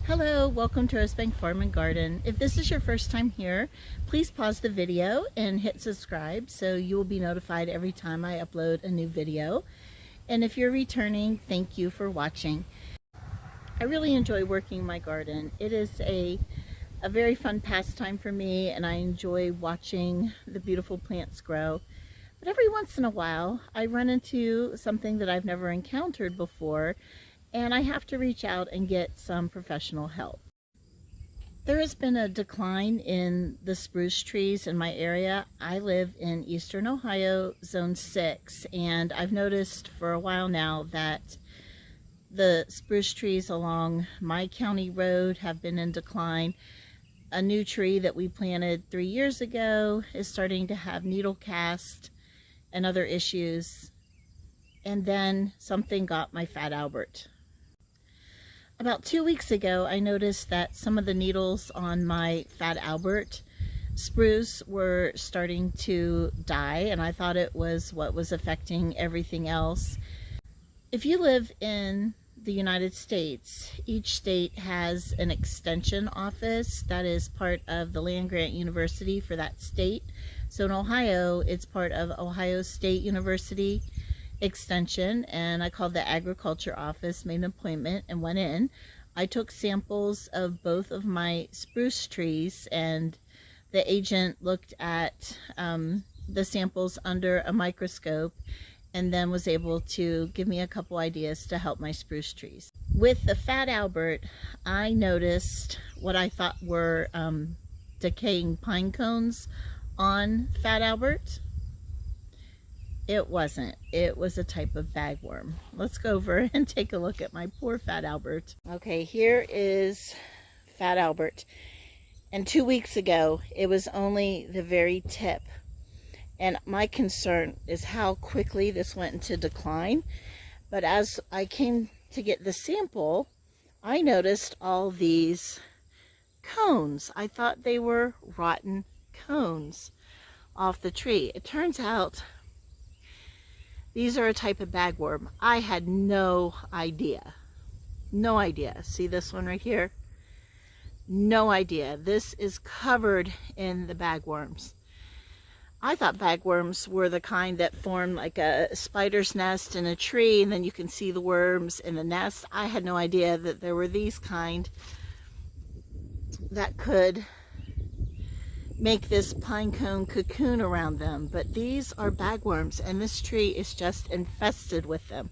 Hello, welcome to Rosebank Farm and Garden. If this is your first time here, please pause the video and hit subscribe so you will be notified every time I upload a new video. And if you're returning, thank you for watching. I really enjoy working my garden. It is a very fun pastime for me, and I enjoy watching the beautiful plants grow. But every once in a while, I run into something that I've never encountered before, and I have to reach out and get some professional help. There has been a decline in the spruce trees in my area. I live in eastern Ohio, zone 6, and I've noticed for a while now that the spruce trees along my county road have been in decline. A new tree that we planted 3 years ago is starting to have needle cast and other issues. And then something got my Fat Albert. About 2 weeks ago, I noticed that some of the needles on my Fat Albert spruce were starting to die, and I thought it was what was affecting everything else. If you live in the United States, each state has an extension office that is part of the land-grant university for that state. So in Ohio, it's part of Ohio State University Extension, and I called the agriculture office, made an appointment, and went in. I took samples of both of my spruce trees, and the agent looked at the samples under a microscope and then was able to give me a couple ideas to help my spruce trees. With the Fat Albert, I noticed what I thought were decaying pine cones on Fat Albert. It wasn't. It was a type of bagworm. Let's go over and take a look at my poor Fat Albert. Okay, here is Fat Albert. And 2 weeks ago, it was only the very tip. And my concern is how quickly this went into decline. But as I came to get the sample, I noticed all these cones. I thought they were rotten cones off the tree. It turns out these are a type of bagworm. I had no idea. No idea. See this one right here? No idea. This is covered in the bagworms. I thought bagworms were the kind that form like a spider's nest in a tree, and then you can see the worms in the nest. I had no idea that there were these kind that could make this pine cone cocoon around them, but these are bagworms, and this tree is just infested with them.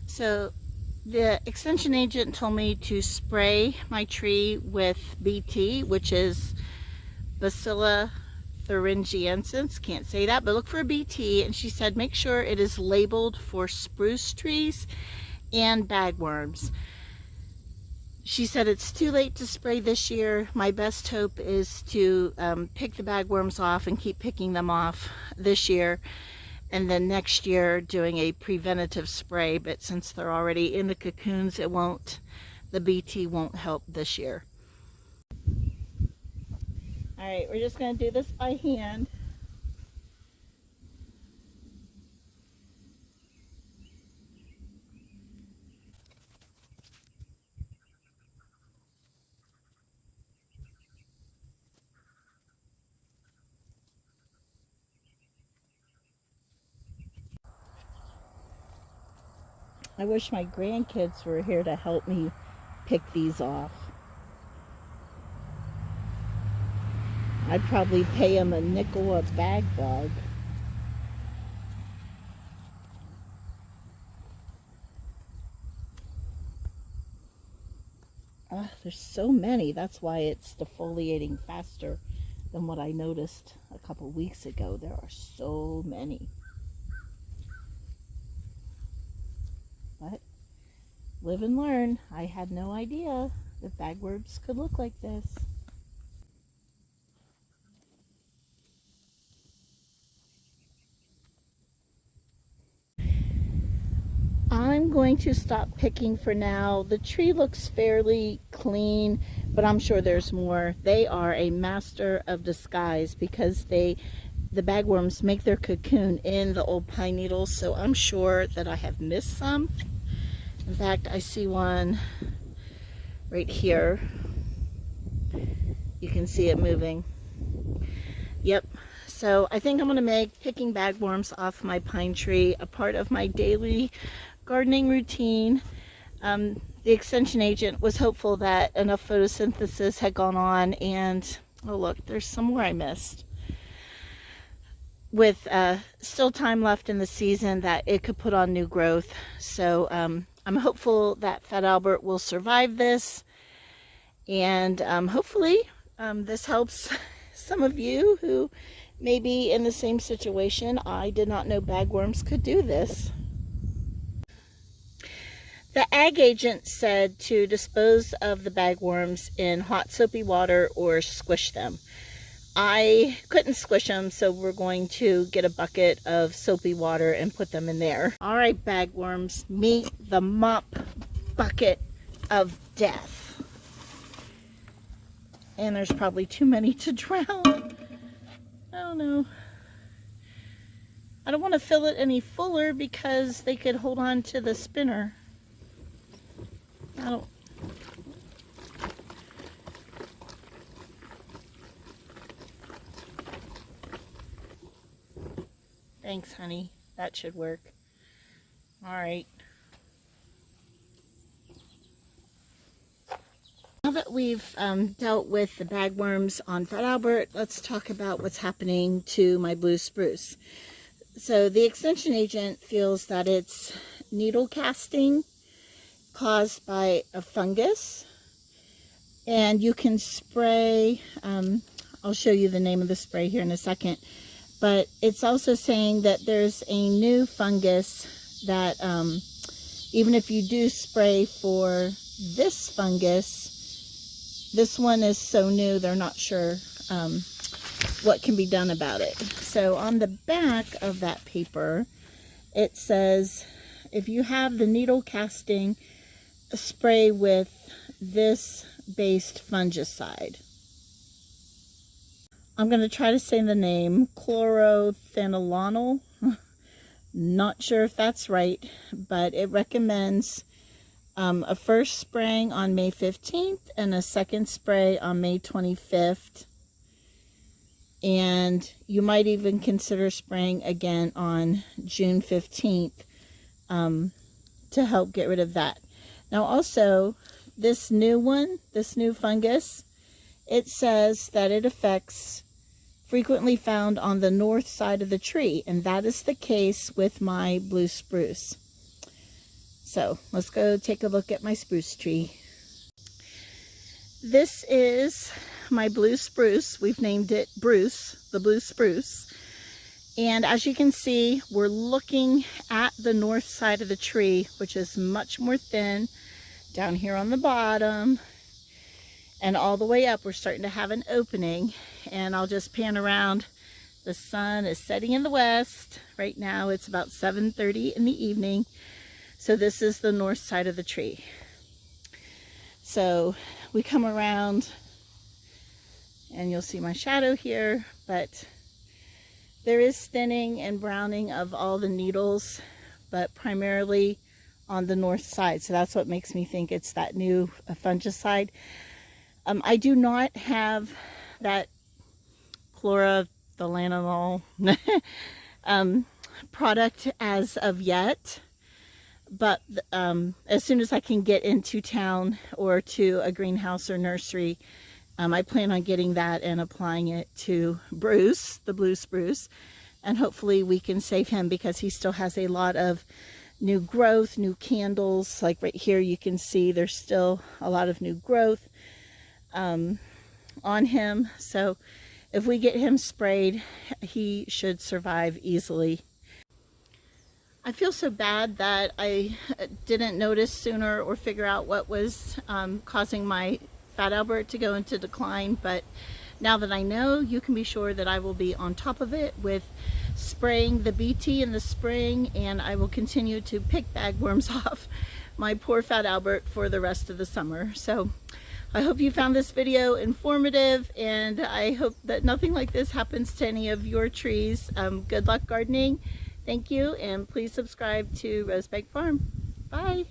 So the extension agent told me to spray my tree with BT, which is Bacilla thuringiensis, can't say that, but look for a BT, and she said make sure it is labeled for spruce trees and bagworms. She said it's too late to spray this year. My best hope is to pick the bagworms off and keep picking them off this year, and then next year doing a preventative spray, but since they're already in the cocoons, it won't, the BT won't help this year. All right, we're just going to do this by hand. I wish my grandkids were here to help me pick these off. I'd probably pay them a nickel a bag bug. There's so many. That's why it's defoliating faster than what I noticed a couple weeks ago. There are so many. But live and learn. I had no idea that bagworms could look like this. I'm going to stop picking for now. The tree looks fairly clean, but I'm sure there's more. They are a master of disguise because the bagworms make their cocoon in the old pine needles, so I'm sure that I have missed some. In fact, I see one right here. You can see it moving. Yep. So I think I'm going to make picking bagworms off my pine tree a part of my daily gardening routine. The extension agent was hopeful that enough photosynthesis had gone on, and oh look, there's some more I missed. With still time left in the season, that it could put on new growth. So I'm hopeful that Fat Albert will survive this, and hopefully this helps some of you who may be in the same situation. I did not know bagworms could do this. The ag agent said to dispose of the bagworms in hot soapy water or squish them. I couldn't squish them, so we're going to get a bucket of soapy water and put them in there. All right, bagworms, meet the mop bucket of death. And there's probably too many to drown. I don't know. I don't want to fill it any fuller because they could hold on to the spinner. I don't. Thanks, honey. That should work. All right. Now that we've dealt with the bagworms on Fat Albert, let's talk about what's happening to my blue spruce. So the extension agent feels that it's needle casting caused by a fungus, and you can spray, I'll show you the name of the spray here in a second, but it's also saying that there's a new fungus that even if you do spray for this fungus, this one is so new they're not sure what can be done about it. So on the back of that paper it says, if you have the needle casting, spray with this based fungicide. I'm going to try to say the name, chlorothalonil. Not sure if that's right, but it recommends a first spraying on May 15th and a second spray on May 25th. And you might even consider spraying again on June 15th to help get rid of that. Now also, this new one, this new fungus, it says that it affects frequently found on the north side of the tree, and that is the case with my blue spruce. So let's go take a look at my spruce tree. This is my blue spruce. We've named it Bruce, the blue spruce. And as you can see, we're looking at the north side of the tree, which is much more thin down here on the bottom. And all the way up, we're starting to have an opening. And I'll just pan around. The sun is setting in the west. Right now, it's about 7:30 in the evening. So this is the north side of the tree. So we come around, and you'll see my shadow here, but there is thinning and browning of all the needles, but primarily on the north side. So that's what makes me think it's that new fungicide. I do not have that chlorothalonil product as of yet, but as soon as I can get into town or to a greenhouse or nursery, I plan on getting that and applying it to Bruce, the blue spruce, and hopefully we can save him because he still has a lot of new growth, new candles. Like right here you can see there's still a lot of new growth on him. So if we get him sprayed, he should survive easily. I feel so bad that I didn't notice sooner or figure out what was causing my Fat Albert to go into decline, but now that I know, you can be sure that I will be on top of it with spraying the BT in the spring, and I will continue to pick bagworms off my poor Fat Albert for the rest of the summer. So I hope you found this video informative, and I hope that nothing like this happens to any of your trees. Good luck gardening. Thank you, and please subscribe to Rosebank Farm. Bye.